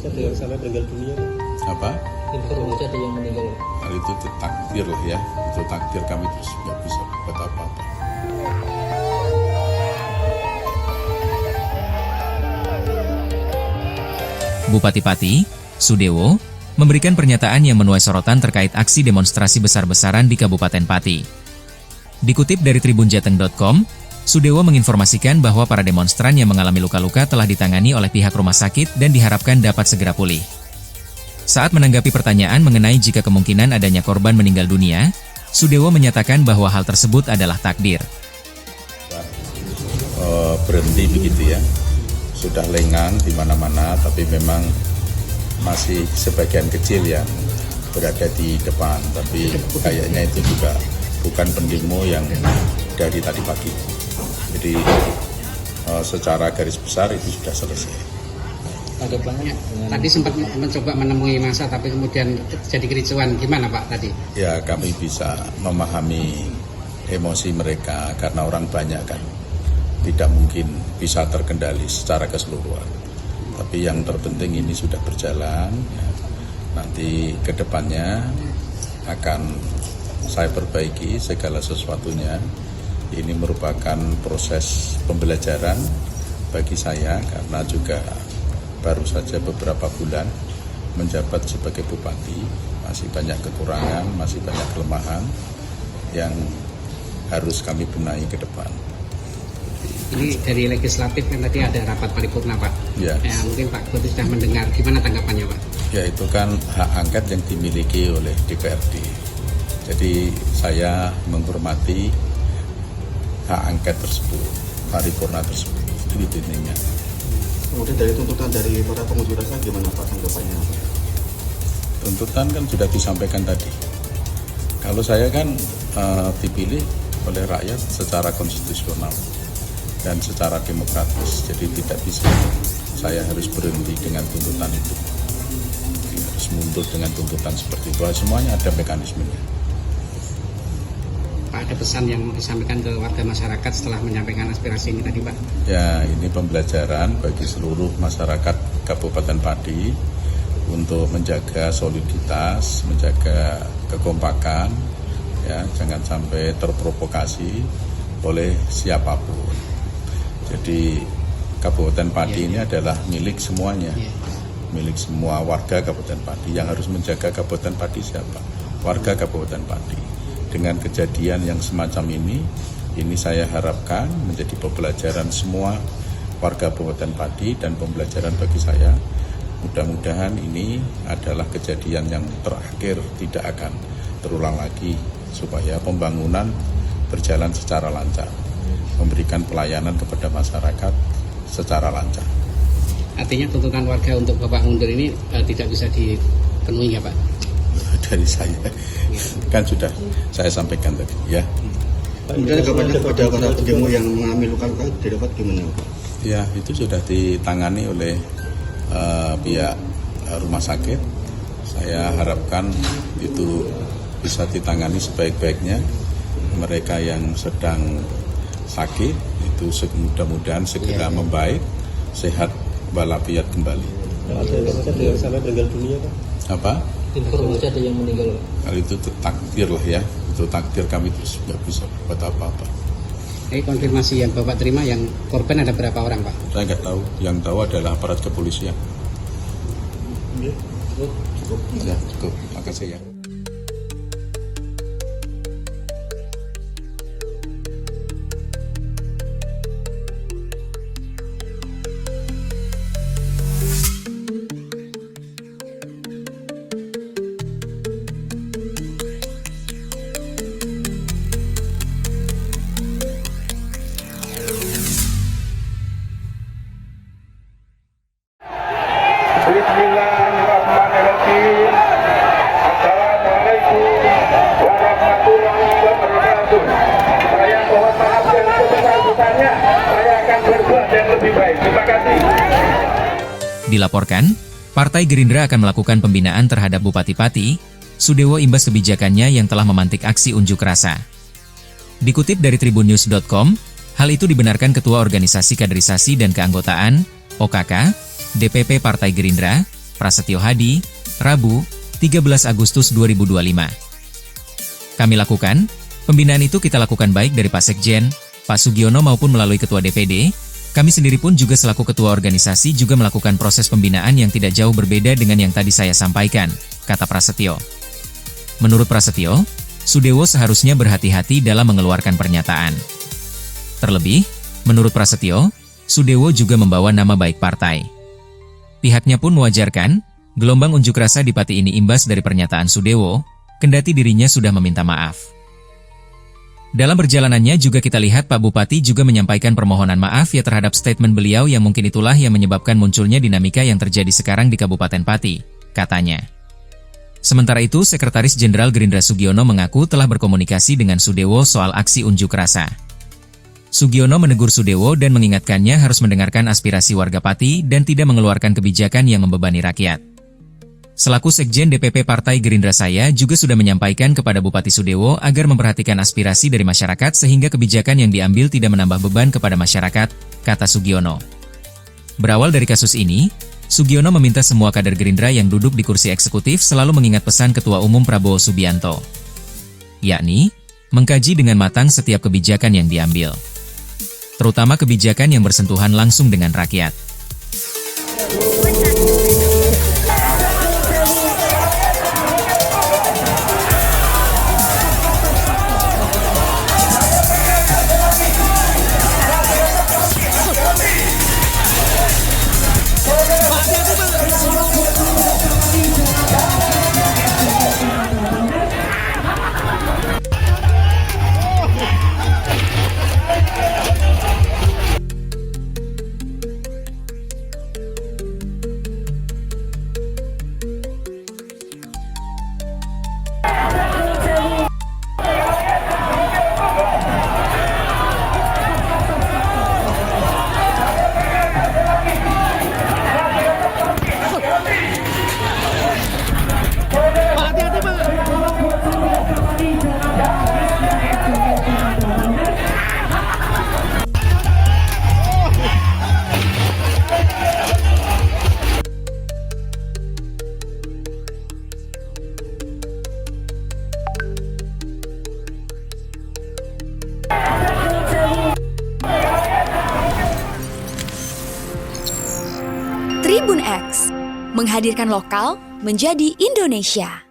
ada yang sampai meninggal dunia. Apa? Informasi ada yang meninggal. Hal itu takdir lah ya, itu takdir, kami terus nggak bisa buat apa-apa. Bupati Pati, Sudewo, memberikan pernyataan yang menuai sorotan terkait aksi demonstrasi besar-besaran di Kabupaten Pati. Dikutip dari tribunjateng.com, Sudewo menginformasikan bahwa para demonstran yang mengalami luka-luka telah ditangani oleh pihak rumah sakit dan diharapkan dapat segera pulih. Saat menanggapi pertanyaan mengenai jika kemungkinan adanya korban meninggal dunia, Sudewo menyatakan bahwa hal tersebut adalah takdir. Berhenti begitu ya, sudah lengang di mana-mana, tapi memang masih sebagian kecil yang berada di depan, tapi kayaknya itu juga bukan pendemo yang dari tadi pagi. Jadi secara garis besar itu sudah selesai. Pak Kepala, tadi sempat mencoba menemui massa tapi kemudian terjadi kericuan, gimana Pak tadi? Ya, kami bisa memahami emosi mereka karena orang banyak kan, tidak mungkin bisa terkendali secara keseluruhan. Tapi yang terpenting ini sudah berjalan, ya. Nanti ke depannya akan saya perbaiki segala sesuatunya. Ini merupakan proses pembelajaran bagi saya karena juga baru saja beberapa bulan menjabat sebagai bupati, masih banyak kekurangan, masih banyak kelemahan yang harus kami benahi ke depan. Ini dari legislatif kan tadi ada rapat paripurna Pak. Ya. Mungkin Pak Bupati sudah mendengar, gimana tanggapannya Pak? Ya, itu kan hak angket yang dimiliki oleh DPRD. Jadi saya menghormati hak angket tersebut, paripurna tersebut, itu intinya. Kemudian dari tuntutan dari para pengunjuk rasa gimana Pak tanggapannya? Tuntutan kan sudah disampaikan tadi. Kalau saya kan dipilih oleh rakyat secara konstitusional dan secara demokratis, jadi tidak bisa saya harus berhenti dengan tuntutan itu. Harus mundur dengan tuntutan seperti itu. Semuanya ada mekanismenya. Pak, ada pesan yang mau disampaikan ke warga masyarakat setelah menyampaikan aspirasi ini tadi Pak? Ya, ini pembelajaran bagi seluruh masyarakat Kabupaten Pati untuk menjaga soliditas, menjaga kekompakan, ya, jangan sampai terprovokasi oleh siapapun. Jadi Kabupaten Pati ini adalah milik semuanya, milik semua warga Kabupaten Pati. Yang harus menjaga Kabupaten Pati siapa? Warga Kabupaten Pati. Dengan kejadian yang semacam ini saya harapkan menjadi pembelajaran semua warga Kabupaten Pati dan pembelajaran bagi saya. Mudah-mudahan ini adalah kejadian yang terakhir, tidak akan terulang lagi, supaya pembangunan berjalan secara lancar, memberikan pelayanan kepada masyarakat secara lancar. Artinya tuntutan warga untuk Bapak mundur ini tidak bisa dipenuhi ya Pak? Dari saya kan sudah saya sampaikan tadi ya. Kemudian tanggapannya kepada para pendemo yang mengalami luka-luka didapat gimana Pak? Ya, itu sudah ditangani oleh pihak rumah sakit. Saya harapkan itu bisa ditangani sebaik-baiknya. Mereka yang sedang sakit itu mudah-mudahan segera membaik, sehat walafiat kembali. Ada yang sampai meninggal dunia Pak. Apa? Informasi ada yang meninggal. Hal itu takdir lah ya, itu takdir, kami terus nggak bisa buat apa-apa. Konfirmasi yang Bapak terima, yang korban ada berapa orang Pak? Saya nggak tahu, yang tahu adalah aparat kepolisian. Cukup. Ya, cukup. Makasih ya. Bismillahirrahmanirrahim. Assalamualaikum warahmatullahi wabarakatuh. Saya mohon maaf yang sebesar-besarnya. Saya akan berbuat yang lebih baik. Terima kasih. Dilaporkan, Partai Gerindra akan melakukan pembinaan terhadap Bupati Pati. Sudewo imbas kebijakannya yang telah memantik aksi unjuk rasa. Dikutip dari tribunnews.com, hal itu dibenarkan Ketua Organisasi Kaderisasi dan Keanggotaan, OKK, DPP Partai Gerindra, Prasetyo Hadi, Rabu, 13 Agustus 2025. Kami lakukan, pembinaan itu kita lakukan baik dari Pak Sekjen, Pak Sugiono maupun melalui Ketua DPD, kami sendiri pun juga selaku Ketua organisasi juga melakukan proses pembinaan yang tidak jauh berbeda dengan yang tadi saya sampaikan, kata Prasetyo. Menurut Prasetyo, Sudewo seharusnya berhati-hati dalam mengeluarkan pernyataan. Terlebih, menurut Prasetyo, Sudewo juga membawa nama baik partai. Pihaknya pun mewajarkan, gelombang unjuk rasa di Pati ini imbas dari pernyataan Sudewo, kendati dirinya sudah meminta maaf. Dalam perjalanannya juga kita lihat Pak Bupati juga menyampaikan permohonan maaf ya terhadap statement beliau yang mungkin itulah yang menyebabkan munculnya dinamika yang terjadi sekarang di Kabupaten Pati, katanya. Sementara itu, Sekretaris Jenderal Gerindra Sugiono mengaku telah berkomunikasi dengan Sudewo soal aksi unjuk rasa. Sugiono menegur Sudewo dan mengingatkannya harus mendengarkan aspirasi warga Pati dan tidak mengeluarkan kebijakan yang membebani rakyat. Selaku Sekjen DPP Partai Gerindra saya juga sudah menyampaikan kepada Bupati Sudewo agar memperhatikan aspirasi dari masyarakat sehingga kebijakan yang diambil tidak menambah beban kepada masyarakat, kata Sugiono. Berawal dari kasus ini, Sugiono meminta semua kader Gerindra yang duduk di kursi eksekutif selalu mengingat pesan Ketua Umum Prabowo Subianto, yakni, mengkaji dengan matang setiap kebijakan yang diambil, terutama kebijakan yang bersentuhan langsung dengan rakyat. Tribun X, menghadirkan lokal menjadi Indonesia.